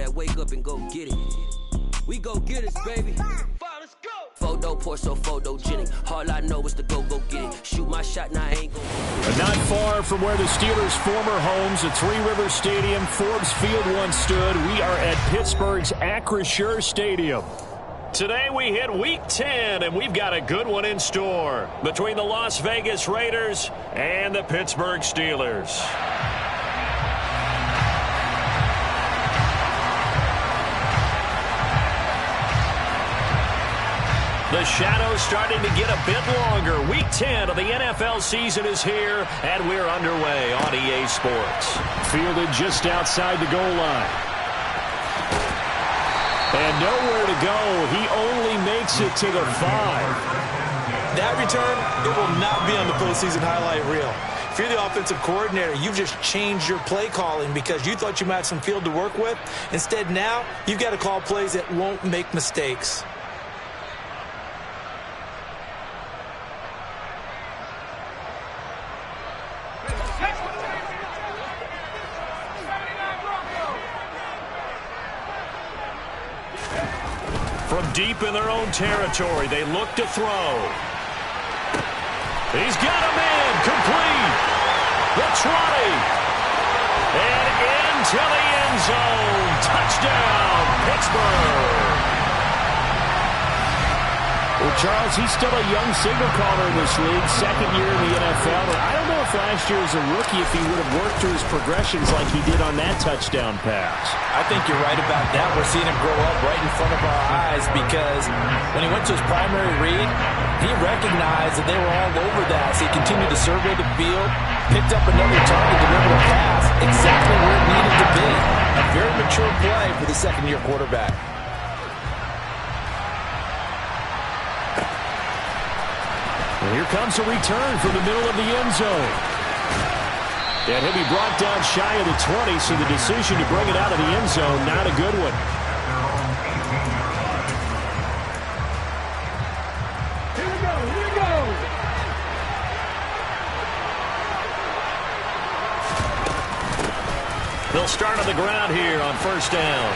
that wake up and go get it. We go get it, baby. Let's go. Photo pour so photogenic. All I know is to go get it. Shoot my shot, now I ain't gon' Not far from where the Steelers' former homes at Three Rivers Stadium, Forbes Field once stood, we are at Pittsburgh's Acrisure Stadium. Today we hit Week 10, and we've got a good one in store between the Las Vegas Raiders and the Pittsburgh Steelers. The shadow's starting to get a bit longer. Week 10 of the NFL season is here, and we're underway on EA Sports. Fielded just outside the goal line. And nowhere to go. He only makes it to the 5. That return, it will not be on the postseason highlight reel. If you're the offensive coordinator, you've just changed your play calling because you thought you might have some field to work with. Instead, now, you've got to call plays that won't make mistakes. From deep in their own territory, they look to throw. He's got a man complete. The 20. And into the end zone. Touchdown, Pittsburgh. Well, Charles, he's still a young signal caller in this league, second year in the NFL. But I don't know if last year as a rookie, if he would have worked through his progressions like he did on that touchdown pass. I think you're right about that. We're seeing him grow up right in front of our eyes because when he went to his primary read, he recognized that they were all over that. So he continued to survey the field, picked up another target, delivered a pass exactly where it needed to be. A very mature play for the second-year quarterback. And here comes a return from the middle of the end zone. And he'll be brought down shy of the 20, so the decision to bring it out of the end zone, not a good one. Here we go. They'll start on the ground here on first down.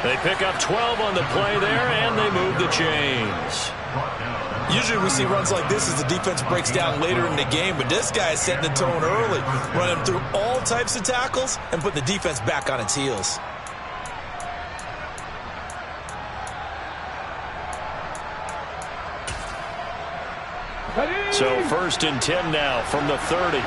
They pick up 12 on the play there, and they move the chains. Usually we see runs like this as the defense breaks down later in the game, but this guy is setting the tone early, running through all types of tackles and putting the defense back on its heels. So first and 10 now from the 30.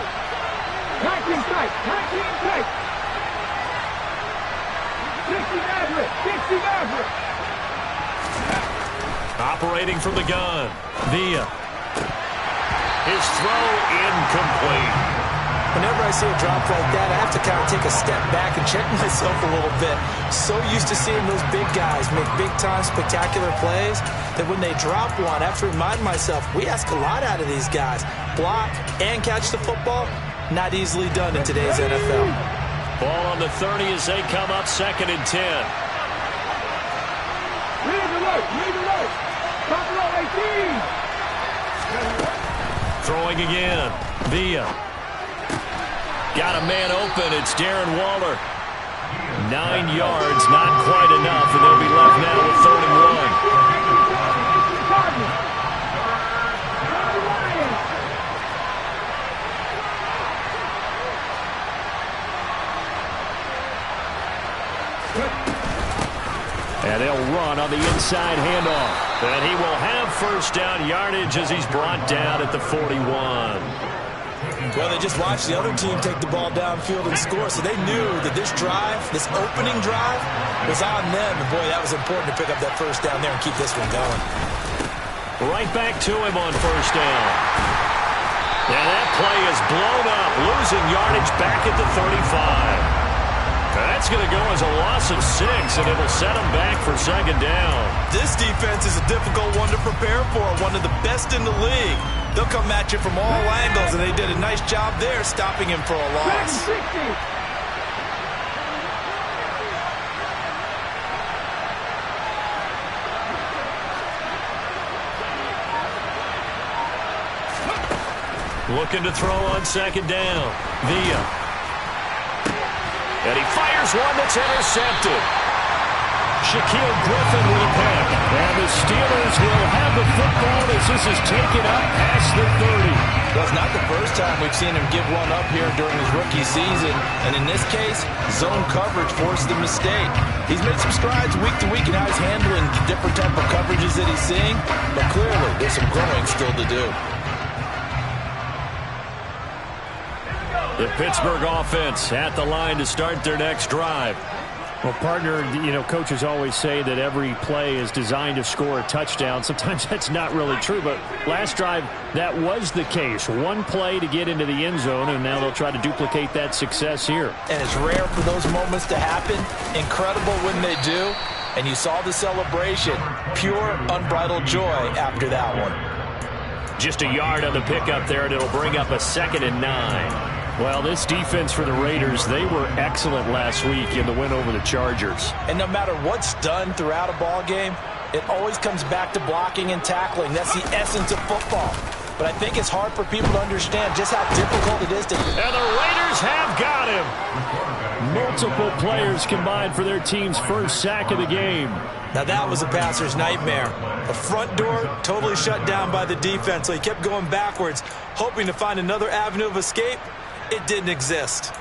Operating from the gun. Villa. His throw incomplete. Whenever I see a drop like that, I have to kind of take a step back and check myself a little bit. So used to seeing those big guys make big-time spectacular plays that when they drop one, I have to remind myself, we ask a lot out of these guys. Block and catch the football, not easily done in today's NFL. Ball on the 30 as they come up second and 10. Throwing again. Villa. Got a man open. It's Darren Waller. 9 yards, not quite enough, and they'll be left now with 3rd and 1. And they'll run on the inside handoff. And he will have first down yardage as he's brought down at the 41. Well, they just watched the other team take the ball downfield and score, so they knew that this drive, this opening drive, was on them. And, boy, that was important to pick up that first down there and keep this one going. Right back to him on first down. And that play is blown up, losing yardage back at the 35. That's going to go as a loss of 6, and it'll set them back for second down. This defense is a difficult one to prepare for, one of the best in the league. They'll come at you from all angles, and they did a nice job there stopping him for a loss. Looking to throw on second down. Villa. And he Here's one that's intercepted. Shaquille Griffin with a pick. And the Steelers will have the football as this is taken up past the 30. Well, it's not the first time we've seen him give one up here during his rookie season. And in this case, zone coverage forced the mistake. He's made some strides week to week in how he's handling the different type of coverages that he's seeing. But clearly, there's some growing still to do. The Pittsburgh offense at the line to start their next drive. Well, partner, coaches always say that every play is designed to score a touchdown. Sometimes that's not really true, but last drive, that was the case. One play to get into the end zone, and now they'll try to duplicate that success here. And it's rare for those moments to happen. Incredible when they do. And you saw the celebration. Pure, unbridled joy after that one. Just a yard on the pickup there, and it'll bring up a 2nd and 9. Well, this defense for the Raiders, they were excellent last week in the win over the Chargers. And no matter what's done throughout a ball game, it always comes back to blocking and tackling. That's the essence of football. But I think it's hard for people to understand just how difficult it is to... And the Raiders have got him. Multiple players combined for their team's first sack of the game. Now that was a passer's nightmare. The front door totally shut down by the defense, so he kept going backwards, hoping to find another avenue of escape. It didn't exist.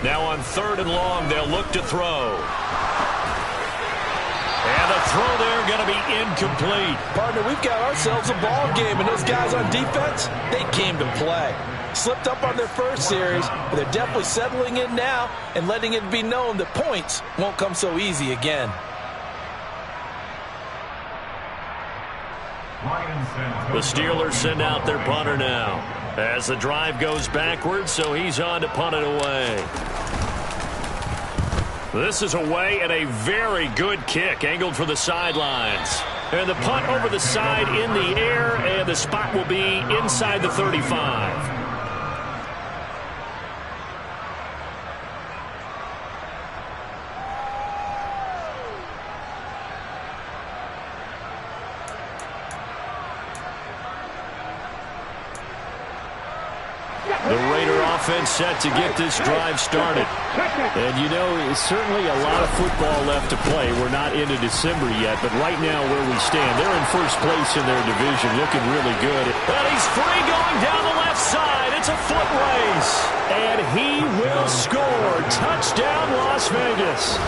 Now on 3rd and long, they'll look to throw. And the throw there going to be incomplete. Partner, we've got ourselves a ball game, and those guys on defense, they came to play. Slipped up on their first series, but they're definitely settling in now and letting it be known that points won't come so easy again. The Steelers send out their punter now as the drive goes backwards, so he's on to punt it away. This is away and a very good kick angled for the sidelines. And the punt over the side in the air, and the spot will be inside the 35. The Raider offense set to get this drive started. And it's certainly a lot of football left to play. We're not into December yet, but right now where we stand, they're in first place in their division, looking really good. And he's free going down the left side. It's a foot race. And he will score. Touchdown, Las Vegas.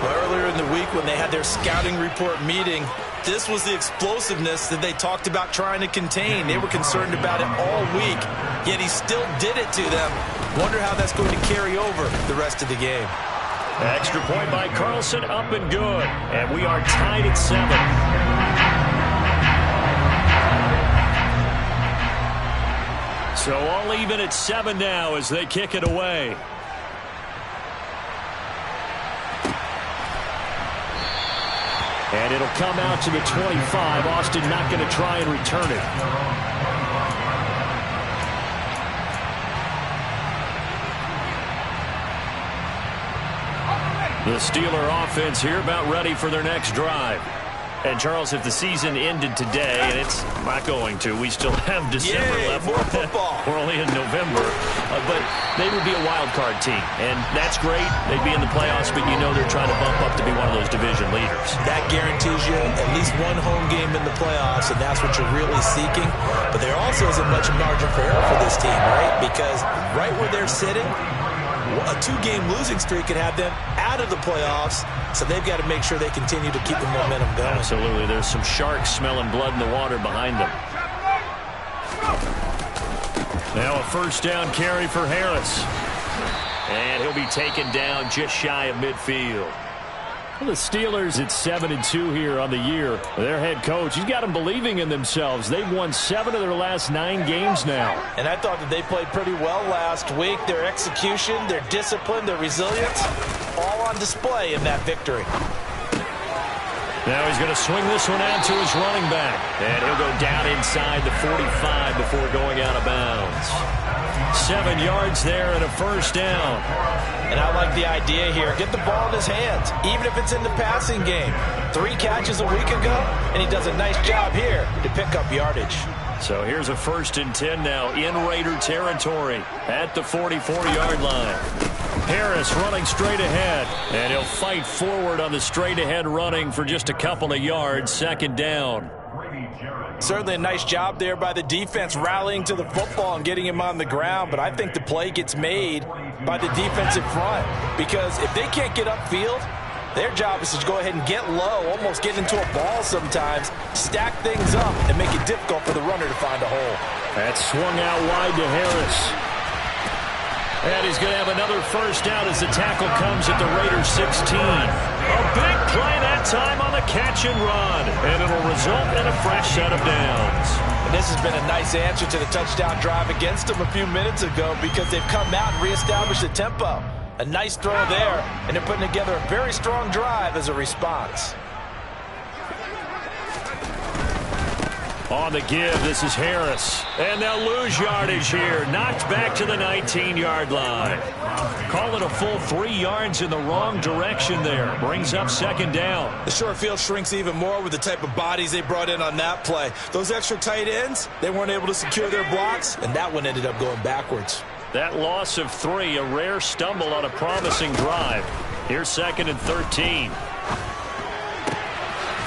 Well, earlier in the week when they had their scouting report meeting, this was the explosiveness that they talked about trying to contain. They were concerned about it all week, yet he still did it to them. Wonder how that's going to carry over the rest of the game. Extra point by Carlson, up and good. And we are tied at 7. So all even at 7 now as they kick it away. And it'll come out to the 25. Austin not going to try and return it. The Steeler offense here about ready for their next drive. And, Charles, if the season ended today, and it's not going to, we still have December left. More football. We're only in November. But they would be a wild card team. And that's great. They'd be in the playoffs, but they're trying to bump up to be one of those division leaders. That guarantees you at least one home game in the playoffs, and that's what you're really seeking. But there also isn't much margin for error for this team, right? Because right where they're sitting, a 2-game losing streak could have them out of the playoffs, so they've got to make sure they continue to keep the momentum going. Absolutely. There's some sharks smelling blood in the water behind them. Now a first down carry for Harris. And he'll be taken down just shy of midfield. The Steelers at 7-2 here on the year. Their head coach, he's got them believing in themselves. They've won 7 of their last 9 games now. And I thought that they played pretty well last week. Their execution, their discipline, their resilience, all on display in that victory. Now he's going to swing this one out to his running back. And he'll go down inside the 45 before going out of bounds. 7 yards there and a first down. And I like the idea here. Get the ball in his hands, even if it's in the passing game. 3 catches a week ago, and he does a nice job here to pick up yardage. So here's a 1st and 10 now in Raider territory at the 44-yard line. Harris running straight ahead, and he'll fight forward on the straight-ahead running for just a couple of yards, 2nd down. Certainly a nice job there by the defense rallying to the football and getting him on the ground, but I think the play gets made by the defensive front because if they can't get upfield, their job is to go ahead and get low, almost get into a ball sometimes, stack things up, and make it difficult for the runner to find a hole. That's swung out wide to Harris. And he's going to have another first down as the tackle comes at the Raiders 16. A big play that time on the catch and run. And it'll result in a fresh set of downs. And this has been a nice answer to the touchdown drive against them a few minutes ago because they've come out and reestablished the tempo. A nice throw there, and they're putting together a very strong drive as a response. On the give, this is Harris. And they'll lose yardage here. Knocked back to the 19-yard line. Call it a full 3 yards in the wrong direction there. Brings up 2nd down. The short field shrinks even more with the type of bodies they brought in on that play. Those extra tight ends, they weren't able to secure their blocks, and that one ended up going backwards. That loss of 3, a rare stumble on a promising drive. Here's 2nd and 13.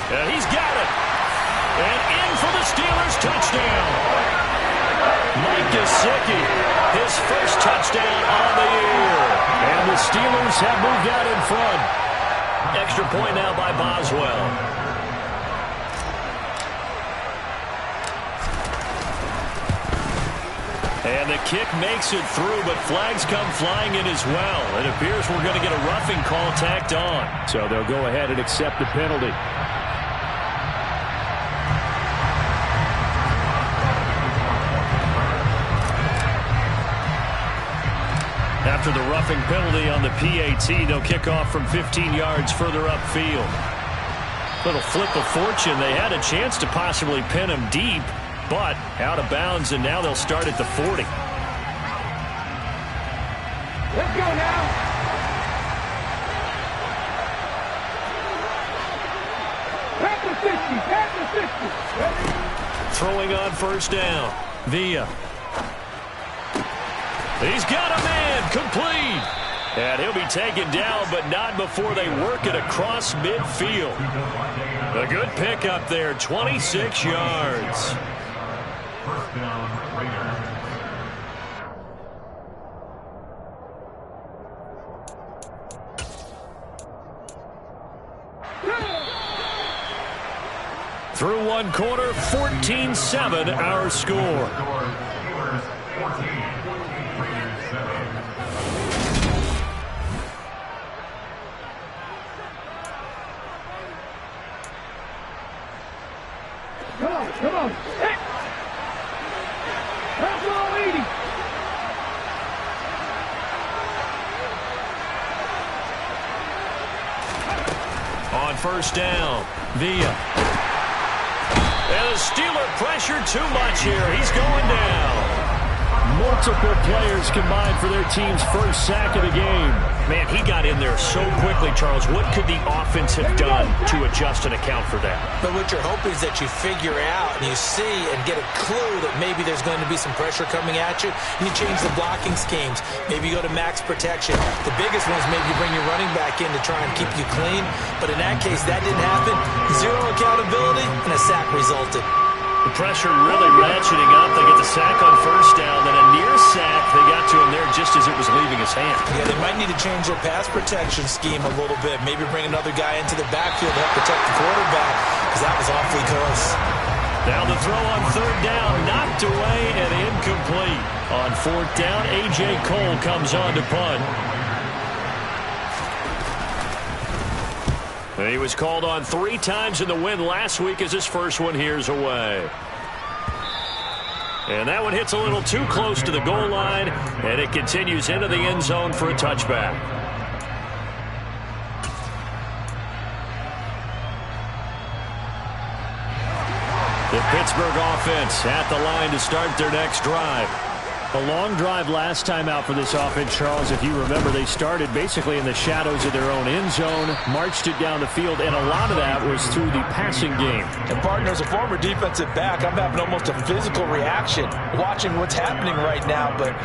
And he's got it. And in for the Steelers touchdown. Mike Gesicki, his first touchdown on the year. And the Steelers have moved out in front. Extra point now by Boswell. And the kick makes it through, but flags come flying in as well. It appears we're going to get a roughing call tacked on. So they'll go ahead and accept the penalty. After the roughing penalty on the PAT, they'll kick off from 15 yards further upfield. Little flip of fortune. They had a chance to possibly pin him deep, but out of bounds, and now they'll start at the 40. Let's go now. At the 60. Throwing on first down. Villa. He's got a man, complete. And he'll be taken down, but not before they work it across midfield. A good pickup there, 26 yards. First down, Raiders. Through 1 quarter, 14-7 our score. Steelers 14, Raiders 7. Come on. Hey. That's all 80. On first down, Villa. And the Steeler pressure too much here. He's going down. Multiple players combined for their team's first sack of the game. Man, he got in there so quickly, Charles. What could the offense have done to adjust and account for that? But what you're hoping is that you figure out and you see and get a clue that maybe there's going to be some pressure coming at you, and you change the blocking schemes. Maybe you go to max protection. The biggest one is maybe you bring your running back in to try and keep you clean. But in that case, that didn't happen. 0 accountability, and a sack resulted. The pressure really ratcheting up. They get the sack on first down, then a near sack. They got to him there just as it was leaving his hand. Yeah, they might need to change their pass protection scheme a little bit. Maybe bring another guy into the backfield to help protect the quarterback, because that was awfully close. Now the throw on third down, knocked away and incomplete. On fourth down, A.J. Cole comes on to punt. He was called on 3 times in the win last week as his first one here's away. And that one hits a little too close to the goal line, and it continues into the end zone for a touchback. The Pittsburgh offense at the line to start their next drive. A long drive last time out for this offense, Charles. If you remember, they started basically in the shadows of their own end zone, marched it down the field, and a lot of that was through the passing game. And partner, as a former defensive back, I'm having almost a physical reaction watching what's happening right now. But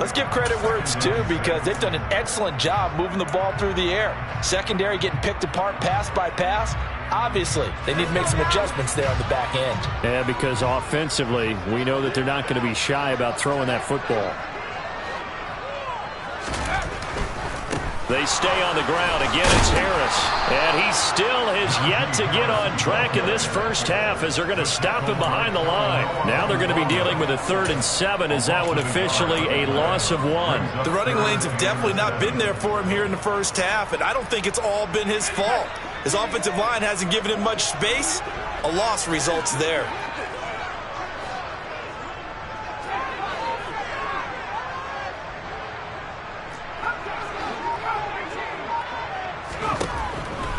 let's give credit where it's due, because they've done an excellent job moving the ball through the air. Secondary getting picked apart pass by pass. Obviously, they need to make some adjustments there on the back end. Yeah, because offensively, we know that they're not going to be shy about throwing that football. They stay on the ground. Again, it's Harris. And he still has yet to get on track in this first half, as they're going to stop him behind the line. Now they're going to be dealing with a 3rd and 7. Is that one officially a loss of 1? The running lanes have definitely not been there for him here in the first half, and I don't think it's all been his fault. His offensive line hasn't given him much space. A loss results there.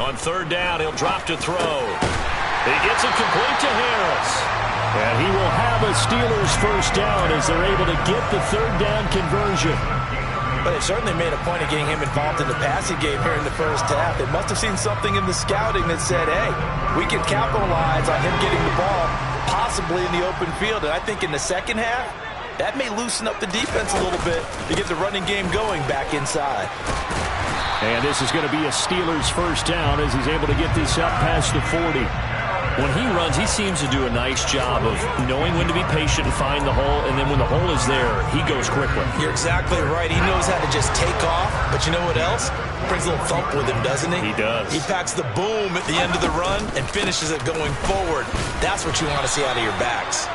On 3rd down, he'll drop to throw. He gets it complete to Harris. And he will have a Steelers first down as they're able to get the 3rd down conversion. But they certainly made a point of getting him involved in the passing game here in the first half. They must have seen something in the scouting that said, hey, we can capitalize on him getting the ball possibly in the open field. And I think in the second half, that may loosen up the defense a little bit to get the running game going back inside. And this is going to be a Steelers first down as he's able to get this up past the 40. When he runs, he seems to do a nice job of knowing when to be patient and find the hole, and then when the hole is there, he goes quickly. You're exactly right. He knows how to just take off, but you know what else? Brings a little thump with him, doesn't he? He does. He packs the boom at the end of the run and finishes it going forward. That's what you want to see out of your backs.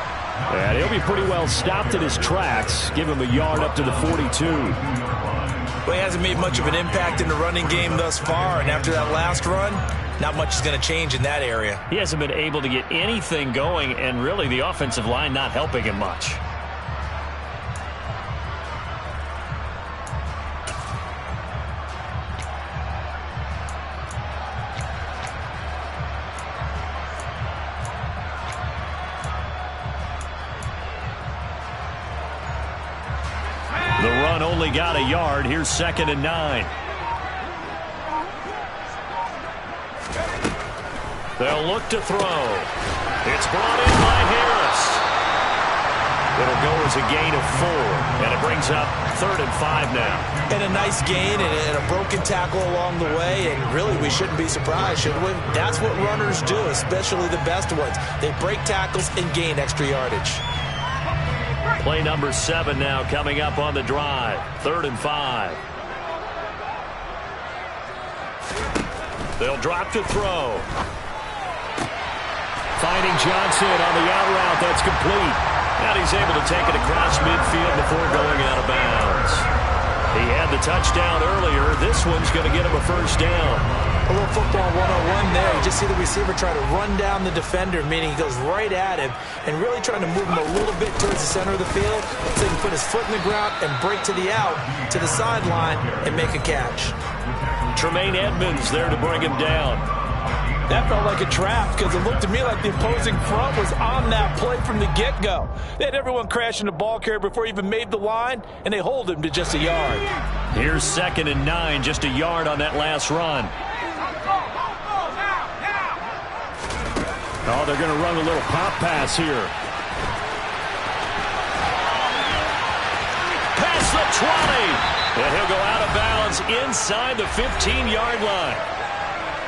And he'll be pretty well stopped in his tracks. Give him a yard up to the 42. Well, he hasn't made much of an impact in the running game thus far, and after that last run, not much is going to change in that area. He hasn't been able to get anything going, and really the offensive line not helping him much. The run only got a yard. Here's 2nd and 9. They'll look to throw. It's brought in by Harris. It'll go as a gain of 4, and it brings up 3rd and 5 now. And a nice gain and a broken tackle along the way, and really we shouldn't be surprised, should we? That's what runners do, especially the best ones. They break tackles and gain extra yardage. Play number 7 now coming up on the drive. 3rd and 5. They'll drop to throw. Finding Johnson on the out route. That's complete. And he's able to take it across midfield before going out of bounds. He had the touchdown earlier. This one's going to get him a first down. A little football 101 there. You just see the receiver try to run down the defender, meaning he goes right at him and really trying to move him a little bit towards the center of the field so he can put his foot in the ground and break to the out, to the sideline, and make a catch. Tremaine Edmonds there to bring him down. That felt like a trap because it looked to me like the opposing front was on that play from the get-go. They had everyone crashing the ball carrier before he even made the line, and they hold him to just a yard. Here's 2nd and 9, just a yard on that last run. Oh, they're going to run a little pop pass here. Past the 20. And he'll go out of bounds inside the 15-yard line.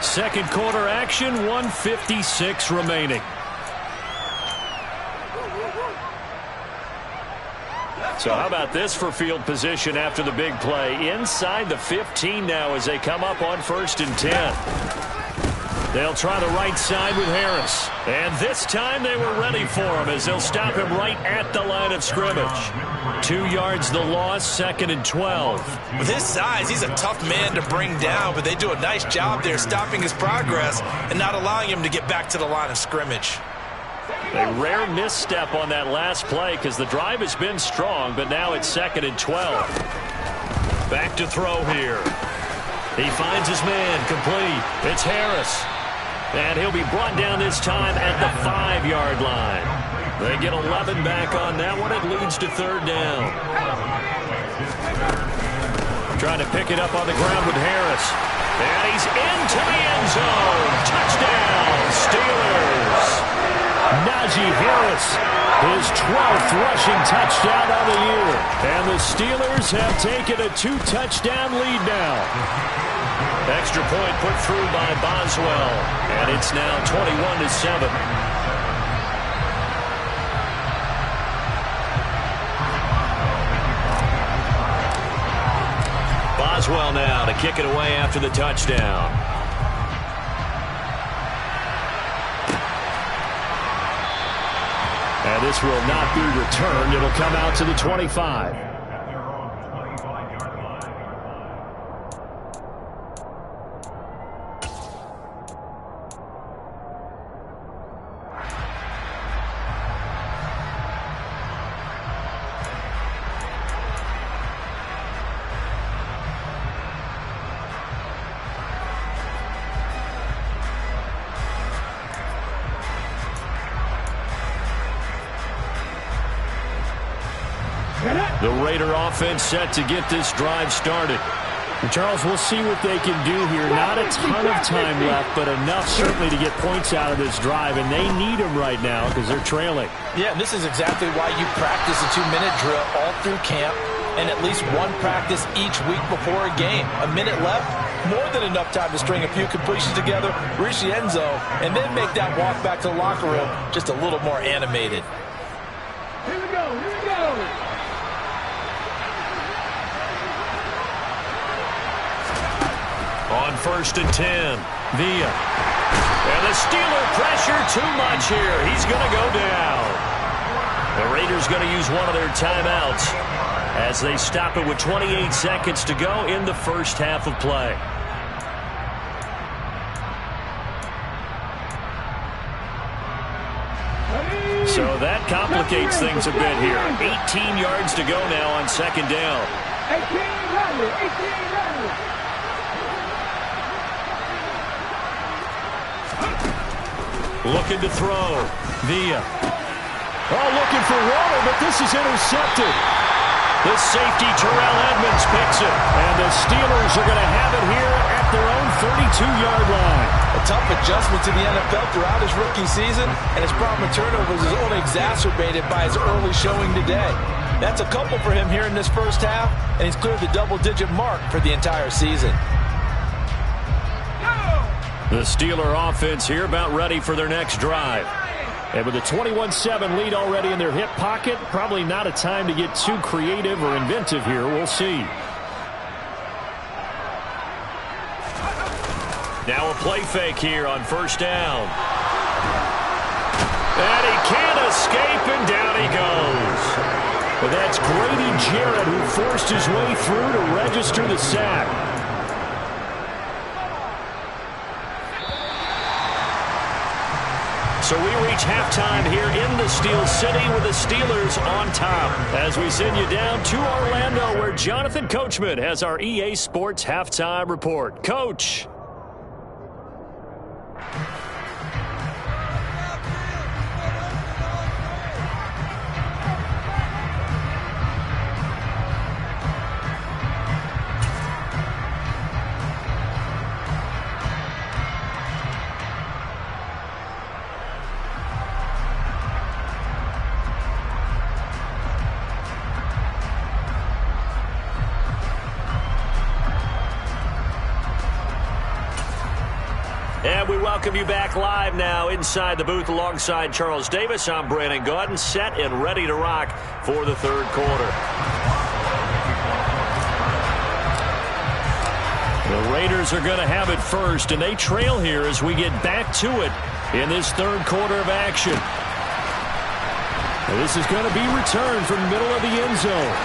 Second quarter action, 1:56 remaining. So how about this for field position after the big play? Inside the 15 now as they come up on 1st and 10. They'll try the right side with Harris. And this time they were ready for him as they'll stop him right at the line of scrimmage. 2 yards the loss, 2nd and 12. With his size, he's a tough man to bring down, but they do a nice job there stopping his progress and not allowing him to get back to the line of scrimmage. A rare misstep on that last play because the drive has been strong, but now it's 2nd and 12. Back to throw here. He finds his man complete. It's Harris. And he'll be brought down this time at the 5-yard line. They get 11 back on that one. It leads to third down. Trying to pick it up on the ground with Harris. And he's into the end zone. Touchdown, Steelers. Najee Harris, his 12th rushing touchdown of the year. And the Steelers have taken a 2-touchdown lead now. Extra point put through by Boswell. And it's now 21-7. Boswell now to kick it away after the touchdown. And this will not be returned. It'll come out to the 25. The Raider offense set to get this drive started. And Charles, we'll see what they can do here. Not a ton of time left, but enough certainly to get points out of this drive, and they need them right now because they're trailing. Yeah, and this is exactly why you practice a 2-minute drill all through camp and at least one practice each week before a game. A minute left, more than enough time to string a few completions together, reach the end zone, and then make that walk back to the locker room just a little more animated. Here we go, here we go. On 1st and 10, Villa. And the Steeler pressure too much here. He's going to go down. The Raiders going to use one of their timeouts as they stop it with 28 seconds to go in the first half of play. So that complicates things a bit here. 18 yards to go now on 2nd down. 18 Looking to throw. Villa. Oh, looking for water, but this is intercepted. The safety, Terrell Edmonds, picks it. And the Steelers are going to have it here at their own 32-yard line. A tough adjustment to the NFL throughout his rookie season, and his problem with turnovers is only exacerbated by his early showing today. That's a couple for him here in this first half, and he's cleared the double-digit mark for the entire season. The Steeler offense here about ready for their next drive. And with a 21-7 lead already in their hip pocket, probably not a time to get too creative or inventive here. We'll see. Now a play fake here on 1st down. And he can't escape, and down he goes. But that's Grady Jarrett who forced his way through to register the sack. So we reach halftime here in the Steel City with the Steelers on top as we send you down to Orlando where Jonathan Coachman has our EA Sports Halftime Report. Coach. And we welcome you back live now inside the booth alongside Charles Davis. I'm Brandon Gaudin, set and ready to rock for the third quarter. The Raiders are going to have it first, and they trail here as we get back to it in this third quarter of action. And this is going to be returned from the middle of the end zone.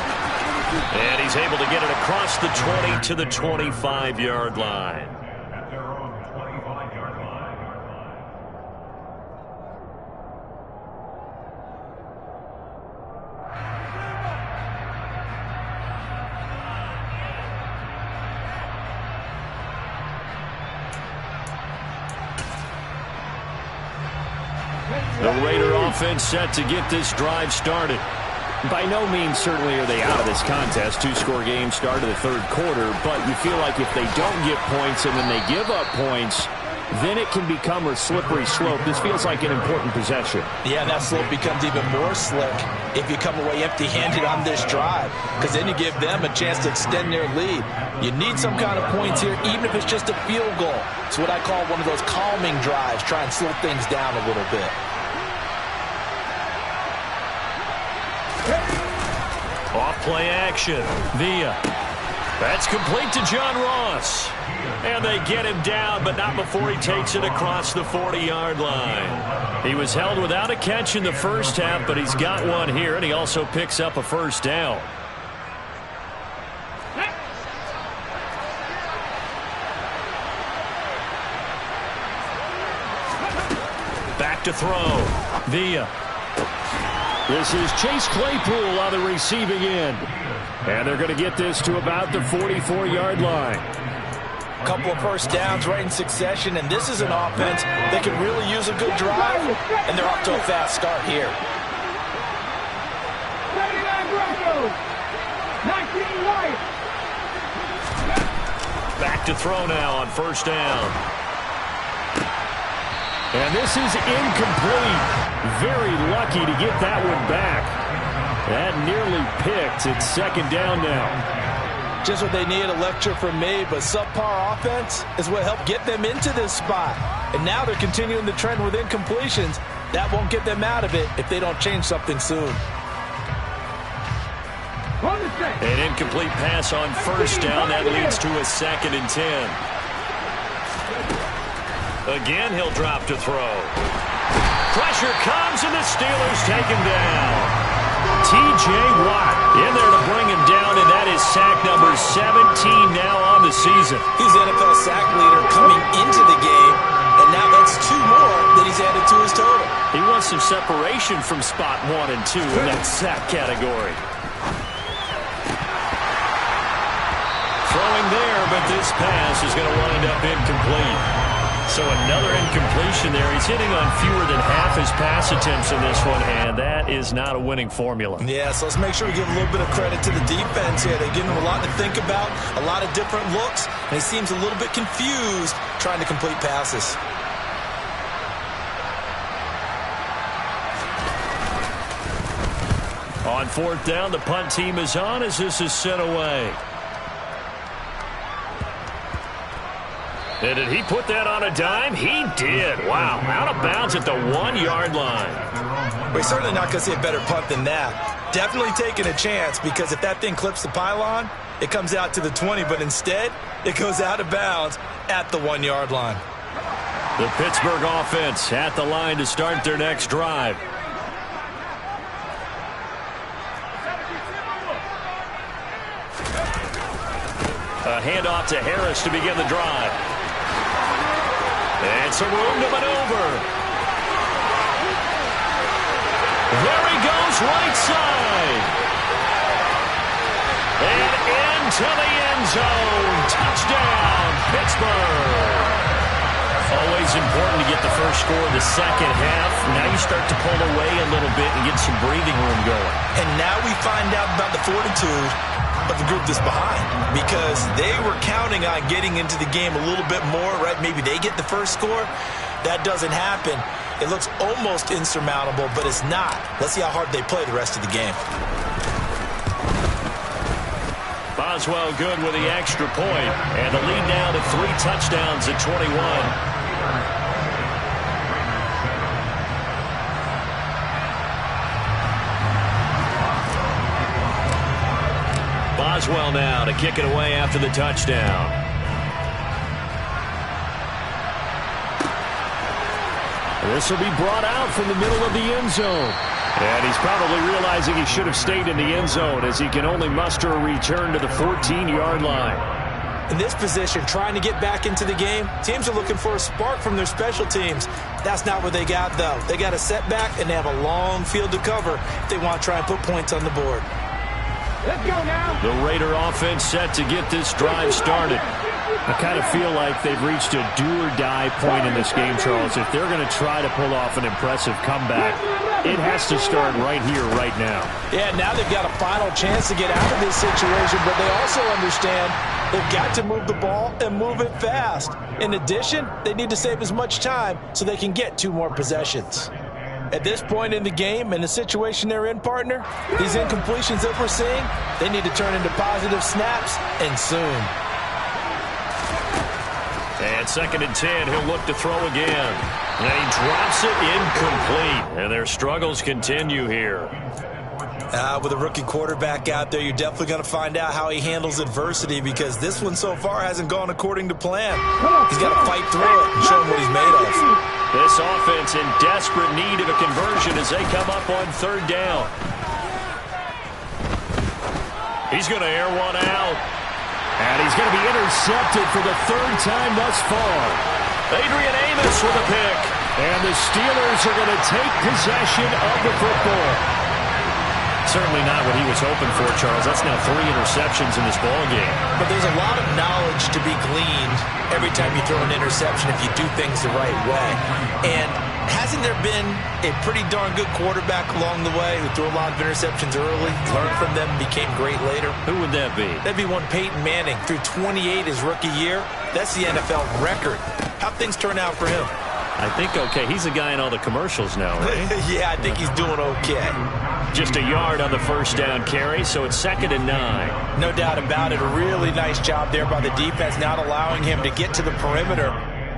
And he's able to get it across the 20 to the 25-yard line. The Raider offense set to get this drive started. By no means certainly are they out of this contest. Two-score game start of the third quarter, but you feel like if they don't get points and then they give up points, then it can become a slippery slope. This feels like an important possession. Yeah, that slope becomes even more slick if you come away empty-handed on this drive, because then you give them a chance to extend their lead. You need some kind of points here, even if it's just a field goal. It's what I call one of those calming drives, try and slow things down a little bit. Off play action. Villa. That's complete to John Ross. And they get him down, but not before he takes it across the 40-yard line. He was held without a catch in the first half, but he's got one here, and he also picks up a first down. Back to throw. Villa. This is Chase Claypool on the receiving end. And they're going to get this to about the 44-yard line. A couple of first downs right in succession, and this is an offense that can really use a good drive, and they're off to a fast start here. 39 Broncos, 19 White. Back to throw now on first down. And this is incomplete. Very lucky to get that one back. That nearly picked. It's second down now. Just what they need, a lecture from me, but subpar offense is what helped get them into this spot. And now they're continuing the trend with incompletions. That won't get them out of it if they don't change something soon. An incomplete pass on first down. That leads to a 2nd and 10. Again, he'll drop to throw. Pressure comes, and the Steelers take him down. T.J. Watt in there to bring him down, and that is sack number 17 now on the season. He's the NFL sack leader coming into the game, and now that's 2 more that he's added to his total. He wants some separation from spot 1 and 2 in that sack category. Throwing there, but this pass is going to wind up incomplete. So another incompletion there. He's hitting on fewer than half his pass attempts in this one, and that is not a winning formula. Yeah, so let's make sure we give a little bit of credit to the defense here. They give him a lot to think about, a lot of different looks, and he seems a little bit confused trying to complete passes. On fourth down, the punt team is on as this is sent away. And did he put that on a dime? He did. Wow. Out of bounds at the 1-yard line. We're certainly not going to see a better punt than that. Definitely taking a chance, because if that thing clips the pylon, it comes out to the 20, but instead it goes out of bounds at the 1-yard line. The Pittsburgh offense at the line to start their next drive. A handoff to Harris to begin the drive. And some room to maneuver. There he goes, right side. And into the end zone. Touchdown, Pittsburgh. Always important to get the first score of the second half. Now you start to pull away a little bit and get some breathing room going. And now we find out about the fortitude of the group that's behind, because they were counting on getting into the game a little bit more, right? Maybe they get the first score. That doesn't happen. It looks almost insurmountable, but it's not. Let's see how hard they play the rest of the game. Boswell good with the extra point, and the lead now to 3 touchdowns at 21. Boswell now to kick it away after the touchdown. This will be brought out from the middle of the end zone. And he's probably realizing he should have stayed in the end zone, as he can only muster a return to the 14-yard line. In this position, trying to get back into the game, teams are looking for a spark from their special teams. That's not what they got, though. They got a setback, and they have a long field to cover if they want to try and put points on the board. Let's go now. The Raider offense set to get this drive started. I kind of feel like they've reached a do-or-die point in this game, Charles. If they're going to try to pull off an impressive comeback, it has to start right here, right now. Yeah, now they've got a final chance to get out of this situation, but they also understand they've got to move the ball and move it fast. In addition, they need to save as much time so they can get 2 more possessions. At this point in the game, in the situation they're in, partner, these incompletions that we're seeing, they need to turn into positive snaps, and soon. And 2nd and 10, he'll look to throw again. And he drops it incomplete. And their struggles continue here. With a rookie quarterback out there, you're definitely going to find out how he handles adversity, because this one so far hasn't gone according to plan. He's got to fight through it and show him what he's made of. This offense in desperate need of a conversion as they come up on 3rd down. He's going to air one out. And he's going to be intercepted for the 3rd time thus far. Adrian Amos with a pick. And the Steelers are going to take possession of the football. Certainly not what he was hoping for, Charles. That's now 3 interceptions in this ballgame. But there's a lot of knowledge to be gleaned every time you throw an interception if you do things the right way. And hasn't there been a pretty darn good quarterback along the way who threw a lot of interceptions early, learned from them, became great later? Who would that be? That'd be one Peyton Manning. Threw 28 his rookie year. That's the NFL record. How'd things turn out for him? I think okay. He's the guy in all the commercials now, right? Yeah, I think he's doing okay. Just a yard on the 1st down carry, so it's 2nd and 9. No doubt about it. A really nice job there by the defense, not allowing him to get to the perimeter.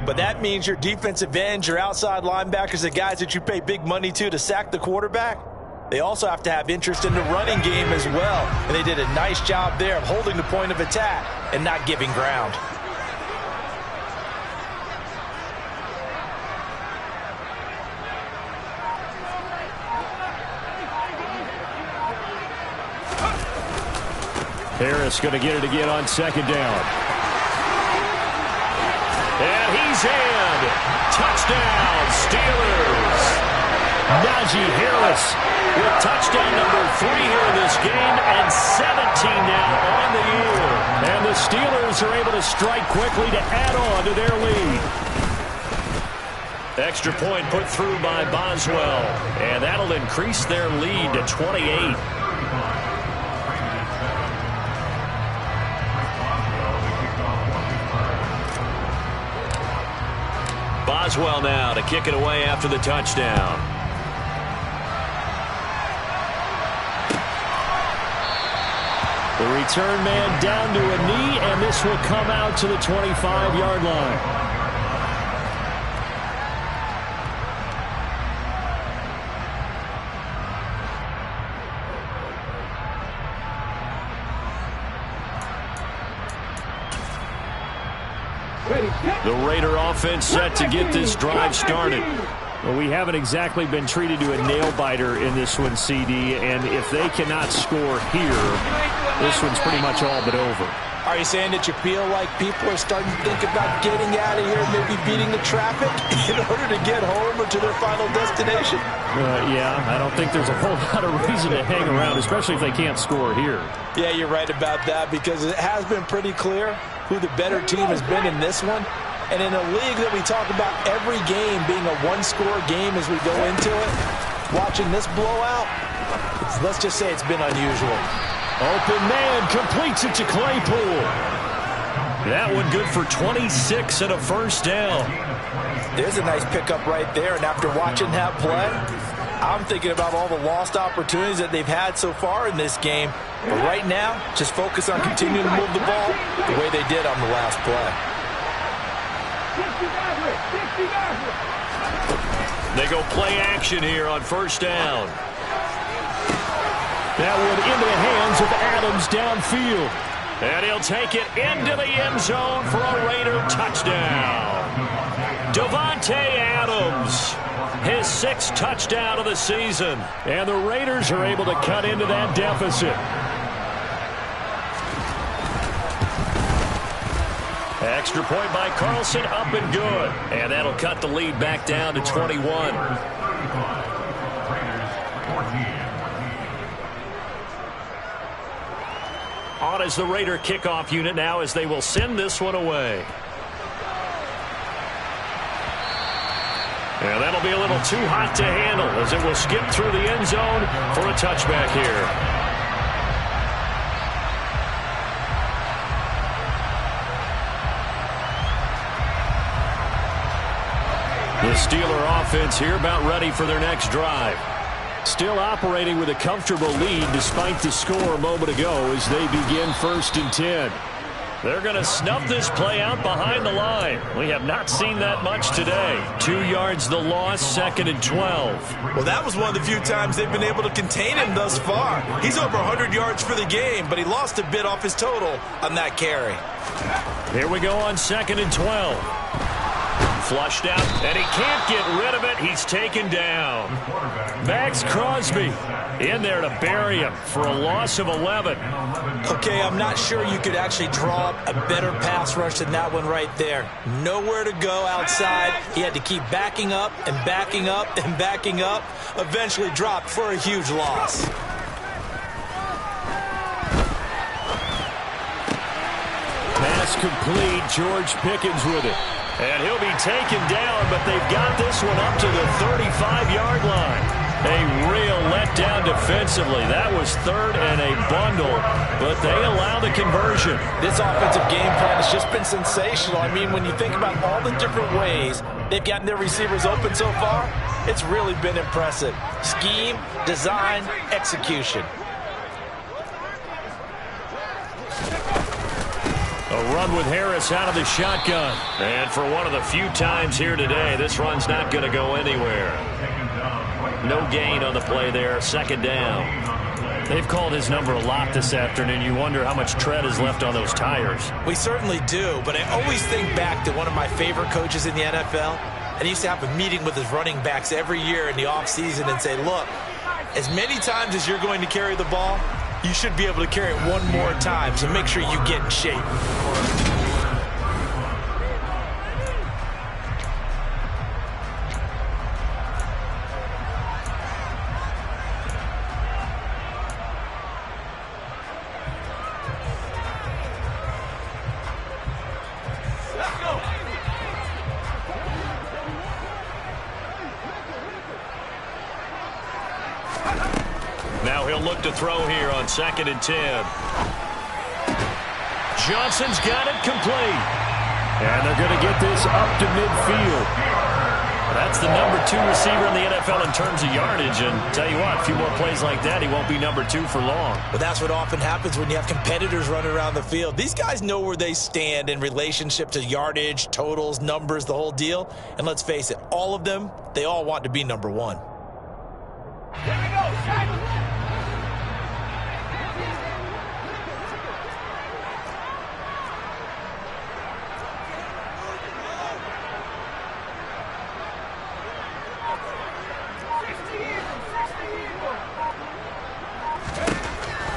But that means your defensive ends, your outside linebackers, the guys that you pay big money to sack the quarterback, they also have to have interest in the running game as well. And they did a nice job there of holding the point of attack and not giving ground. Harris going to get it again on 2nd down. And he's in. Touchdown, Steelers. Najee Harris with touchdown number 3 here in this game, and 17 now on the year. And the Steelers are able to strike quickly to add on to their lead. Extra point put through by Boswell, and that'll increase their lead to 28. Boswell now to kick it away after the touchdown. The return man down to a knee, and this will come out to the 25-yard line. The Raider offense set to get this drive started. Well, we haven't exactly been treated to a nail-biter in this one, CD, and if they cannot score here, this one's pretty much all but over. Are you saying that you feel like people are starting to think about getting out of here, maybe beating the traffic in order to get home or to their final destination? Yeah, I don't think there's a whole lot of reason to hang around, especially if they can't score here. Yeah, you're right about that, because it has been pretty clear who the better team has been in this one. And in a league that we talk about every game being a one-score game as we go into it, watching this blowout, let's just say it's been unusual. Open man completes it to Claypool. That one good for 26 and a 1st down. There's a nice pickup right there, and after watching that play, I'm thinking about all the lost opportunities that they've had so far in this game. But right now, just focus on continuing to move the ball the way they did on the last play. They go play action here on 1st down. That one into the hands of Adams downfield. And he'll take it into the end zone for a Raider touchdown. Davante Adams, his 6th touchdown of the season. And the Raiders are able to cut into that deficit. Extra point by Carlson, up and good. And that'll cut the lead back down to 21. On as the Raider kickoff unit now as they will send this one away. And that'll be a little too hot to handle as it will skip through the end zone for a touchback here. The Steeler offense here about ready for their next drive. Still operating with a comfortable lead despite the score a moment ago as they begin 1st and 10. They're going to snuff this play out behind the line. We have not seen that much today. 2 yards the loss, 2nd and 12. Well, that was one of the few times they've been able to contain him thus far. He's over 100 yards for the game, but he lost a bit off his total on that carry. Here we go on 2nd and 12. Flushed out, and he can't get rid of it. He's taken down. Max Crosby in there to bury him for a loss of 11. Okay, I'm not sure you could actually draw up a better pass rush than that one right there. Nowhere to go outside. He had to keep backing up and backing up and backing up. Eventually dropped for a huge loss. Pass complete. George Pickens with it. And he'll be taken down, but they've got this one up to the 35-yard line. A real letdown defensively. That was 3rd and a bundle, but they allow the conversion. This offensive game plan has just been sensational. I mean, when you think about all the different ways they've gotten their receivers open so far, it's really been impressive. Scheme, design, execution. A run with Harris out of the shotgun. And for one of the few times here today, this run's not going to go anywhere. No gain on the play there, 2nd down. They've called his number a lot this afternoon. You wonder how much tread is left on those tires. We certainly do, but I always think back to one of my favorite coaches in the NFL. And he used to have a meeting with his running backs every year in the offseason and say, look, as many times as you're going to carry the ball, you should be able to carry it one more time, so make sure you get in shape. Now he'll look to throw here on 2nd and 10. Johnson's got it complete. And they're going to get this up to midfield. That's the number 2 receiver in the NFL in terms of yardage. And tell you what, a few more plays like that, he won't be number 2 for long. But that's what often happens when you have competitors running around the field. These guys know where they stand in relationship to yardage, totals, numbers, the whole deal. And let's face it, all of them, they all want to be number 1.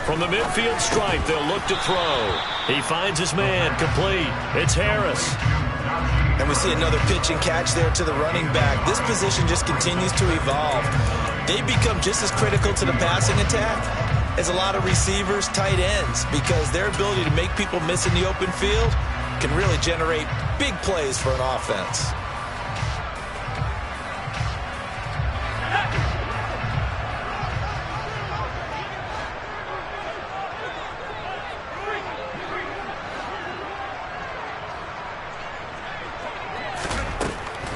From the midfield stripe, they'll look to throw. He finds his man, complete. It's Harris. And we see another pitch and catch there to the running back. This position just continues to evolve. They become just as critical to the passing attack as a lot of receivers, tight ends, because their ability to make people miss in the open field can really generate big plays for an offense.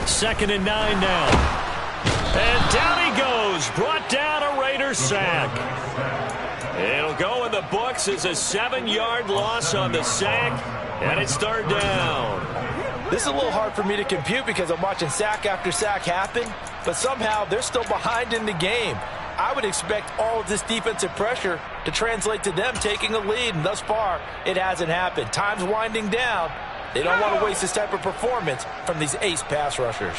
Second and 9 now. And down he goes. Brought down a Raiders sack. It'll go in the books as a 7-yard loss on the sack. And it's 3rd down. This is a little hard for me to compute because I'm watching sack after sack happen. But somehow they're still behind in the game. I would expect all of this defensive pressure to translate to them taking a lead. And thus far, it hasn't happened. Time's winding down. They don't want to waste this type of performance from these ace pass rushers.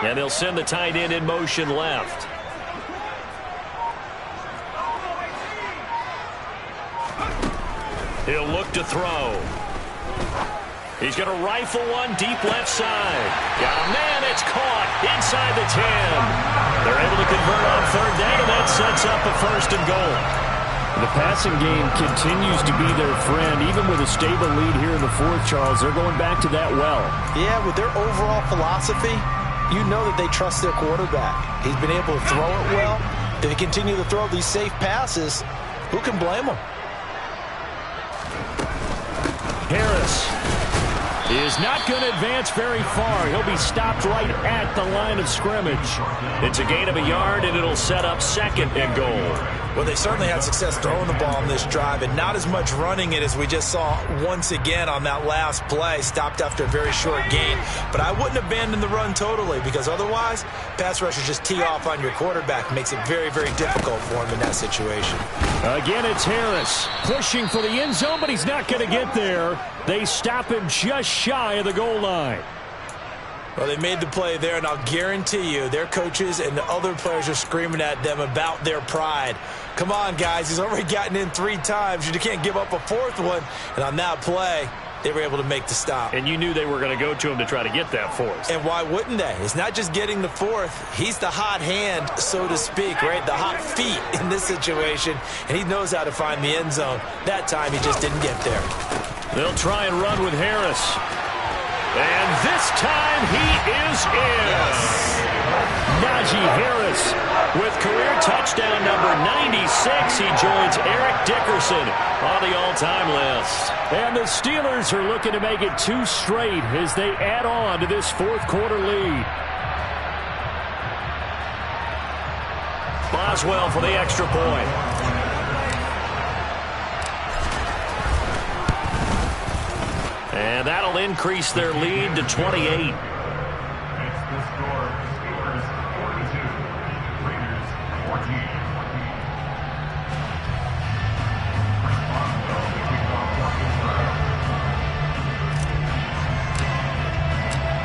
And they'll send the tight end in motion left. He'll look to throw. He's going to rifle one deep left side. Got a man, it's caught. inside the 10. They're able to convert on third down, and that sets up a 1st and goal. The passing game continues to be their friend. Even with a stable lead here in the 4th, Charles, they're going back to that well. Yeah, with their overall philosophy, you know that they trust their quarterback. He's been able to throw it well. If they continue to throw these safe passes, who can blame them? Harris is not going to advance very far. He'll be stopped right at the line of scrimmage. It's a gain of a yard, and it'll set up 2nd and goal. Well, they certainly had success throwing the ball on this drive, and not as much running it as we just saw once again on that last play. Stopped after a very short gain. But I wouldn't abandon the run totally, because otherwise, pass rushers just tee off on your quarterback. Makes it very, very difficult for him in that situation. Again, it's Harris pushing for the end zone, but he's not going to get there. They stop him just shy of the goal line. Well, they made the play there, and I'll guarantee you their coaches and the other players are screaming at them about their pride. Come on, guys. He's already gotten in 3 times. You can't give up a 4th one. And on that play, they were able to make the stop. And you knew they were going to go to him to try to get that 4th. And why wouldn't they? It's not just getting the 4th. He's the hot hand, so to speak, right? The hot feet in this situation. And he knows how to find the end zone. That time, he just didn't get there. They'll try and run with Harris. And this time he is in. Yes. Najee Harris with career touchdown number 96. He joins Eric Dickerson on the all-time list. And the Steelers are looking to make it 2 straight as they add on to this 4th quarter lead. Boswell for the extra point. And that'll increase their lead to 28. It's the score. Steelers 42, Raiders 14.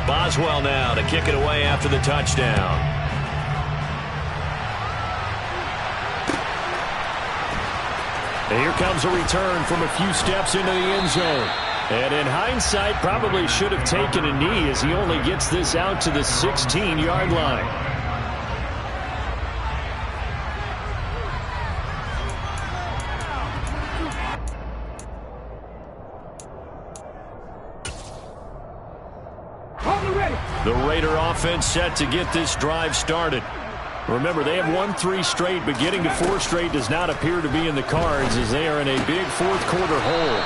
Boswell now to kick it away after the touchdown. And here comes a return from a few steps into the end zone. And in hindsight, probably should have taken a knee as he only gets this out to the 16-yard line. The Raider offense set to get this drive started. Remember, they have won 3 straight, but getting to 4 straight does not appear to be in the cards as they are in a big 4th quarter hole.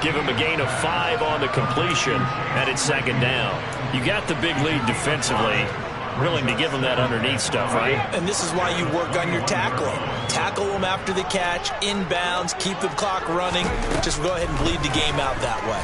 Give him a gain of 5 on the completion, and it's 2nd down. You got the big lead defensively. Willing to give them that underneath stuff, right? And this is why you work on your tackling. Tackle them after the catch, inbounds, keep the clock running. Just go ahead and bleed the game out that way.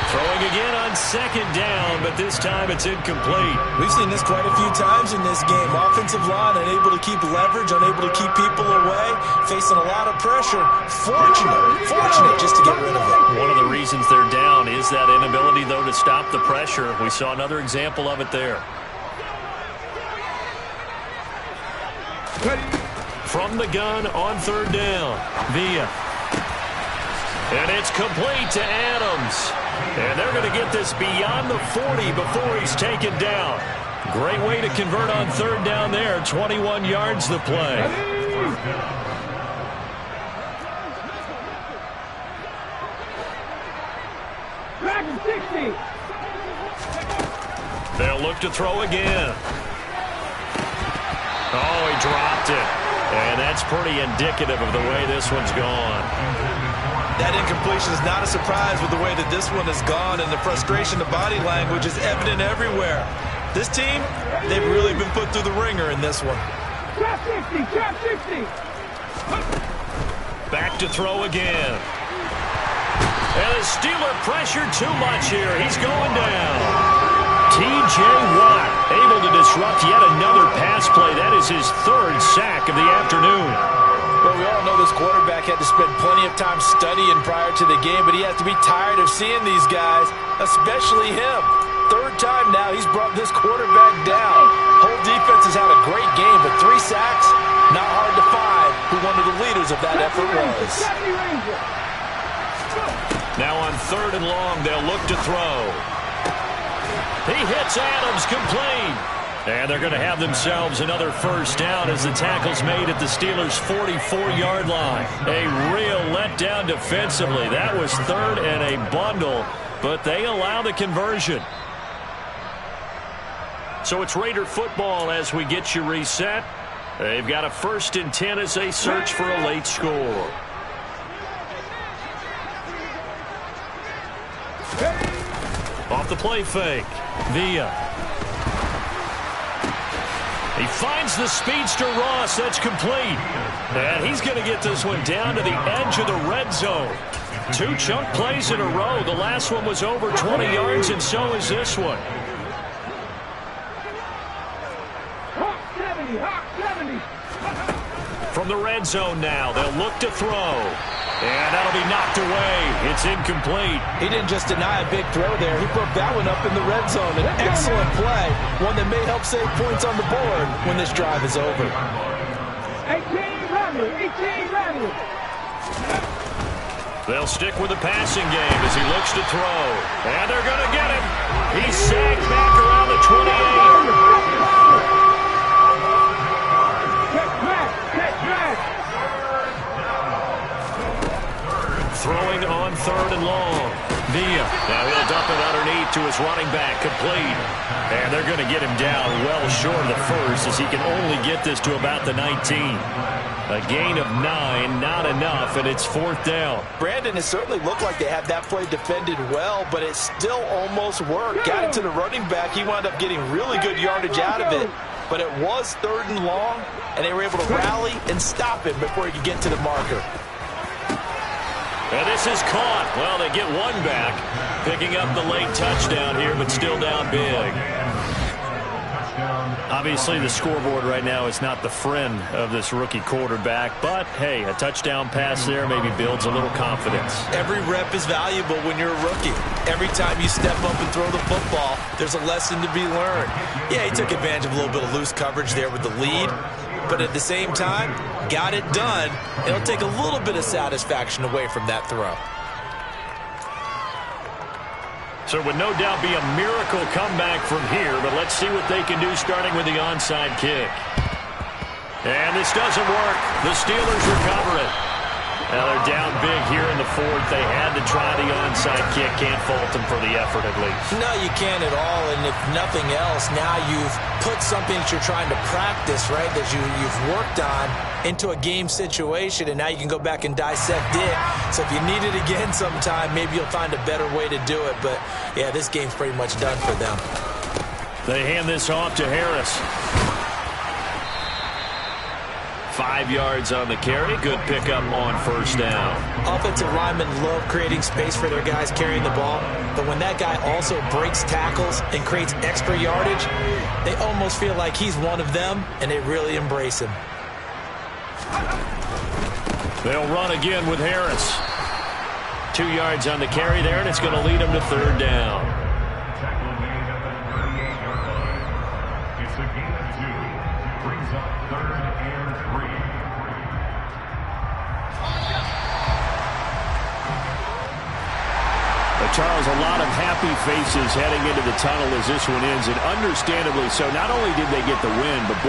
Throwing again on 2nd down, but this time it's incomplete. We've seen this quite a few times in this game. Offensive line unable to keep leverage, unable to keep people away, facing a lot of pressure. Fortunate just to get rid of it. One of the reasons they're down is that inability, though, to stop the pressure. We saw another example of it there. From the gun on 3rd down, Villa. And it's complete to Adams. And they're going to get this beyond the 40 before he's taken down. Great way to convert on 3rd down there. 21 yards the play. They'll look to throw again. Oh, he dropped it. And that's pretty indicative of the way this one's gone. That incompletion is not a surprise with the way that this one has gone, and the frustration, the body language is evident everywhere. This team, they've really been put through the ringer in this one. Trap 60, trap 60. Back to throw again. And the Steeler pressure too much here. He's going down. T.J. Watt able to disrupt yet another pass play. That is his 3rd sack of the afternoon. Well, we all know this quarterback had to spend plenty of time studying prior to the game, but he has to be tired of seeing these guys, especially him. 3rd time now he's brought this quarterback down. Whole defense has had a great game, but 3 sacks, not hard to find who one of the leaders of that effort was. Now on 3rd and long, they'll look to throw. He hits Adams, complete. And they're going to have themselves another first down as the tackle's made at the Steelers' 44-yard line. A real letdown defensively. That was third and a bundle, but they allow the conversion. So it's Raider football as we get you reset. They've got a 1st and 10 as they search for a late score. Off the play fake. Villa. He finds the speedster Ross. That's complete. And he's going to get this one down to the edge of the red zone. 2 chunk plays in a row. The last one was over 20 yards, and so is this one. From the red zone now, they'll look to throw. And that'll be knocked away. It's incomplete. He didn't just deny a big throw there. He broke that one up in the red zone. An excellent play. One that may help save points on the board when this drive is over. 18 ready. They'll stick with the passing game as he looks to throw. And they're going to get him. He's sagged back around the 28. Throwing on 3rd and long. Villa. Now he'll dump it underneath to his running back. Complete. And they're going to get him down well short of the first as he can only get this to about the 19. A gain of 9, not enough, and it's 4th down. Brandon, it certainly looked like they had that play defended well, but it still almost worked. Got it to the running back. He wound up getting really good yardage out of it. But it was 3rd and long, and they were able to rally and stop him before he could get to the marker. And this is caught. Well, they get one back, picking up the late touchdown here, but still down big. Obviously, the scoreboard right now is not the friend of this rookie quarterback, but, hey, a touchdown pass there maybe builds a little confidence. Every rep is valuable when you're a rookie. Every time you step up and throw the football, there's a lesson to be learned. Yeah, he took advantage of a little bit of loose coverage there with the lead, but at the same time, got it done. It'll take a little bit of satisfaction away from that throw. So it would no doubt be a miracle comeback from here, but let's see what they can do starting with the onside kick. And this doesn't work. The Steelers recover it. Now they're down big here in the 4th. They had to try the onside kick. Can't fault them for the effort at least. No, you can't at all. And if nothing else, now you've put something that you're trying to practice, right, that you've worked on into a game situation, and now you can go back and dissect it. So if you need it again sometime, maybe you'll find a better way to do it. But, yeah, this game's pretty much done for them. They hand this off to Harris. 5 yards on the carry. Good pickup on 1st down. Offensive linemen love creating space for their guys carrying the ball, but when that guy also breaks tackles and creates extra yardage, they almost feel like he's one of them, and they really embrace him. They'll run again with Harris. 2 yards on the carry there, and it's going to lead them to 3rd down. Tackle made at the 38-yard line. It's a gain of 2. Brings up 3rd and 3. Charles, a lot of happy faces heading into the tunnel as this one ends, and understandably so. Not only did they get the win, but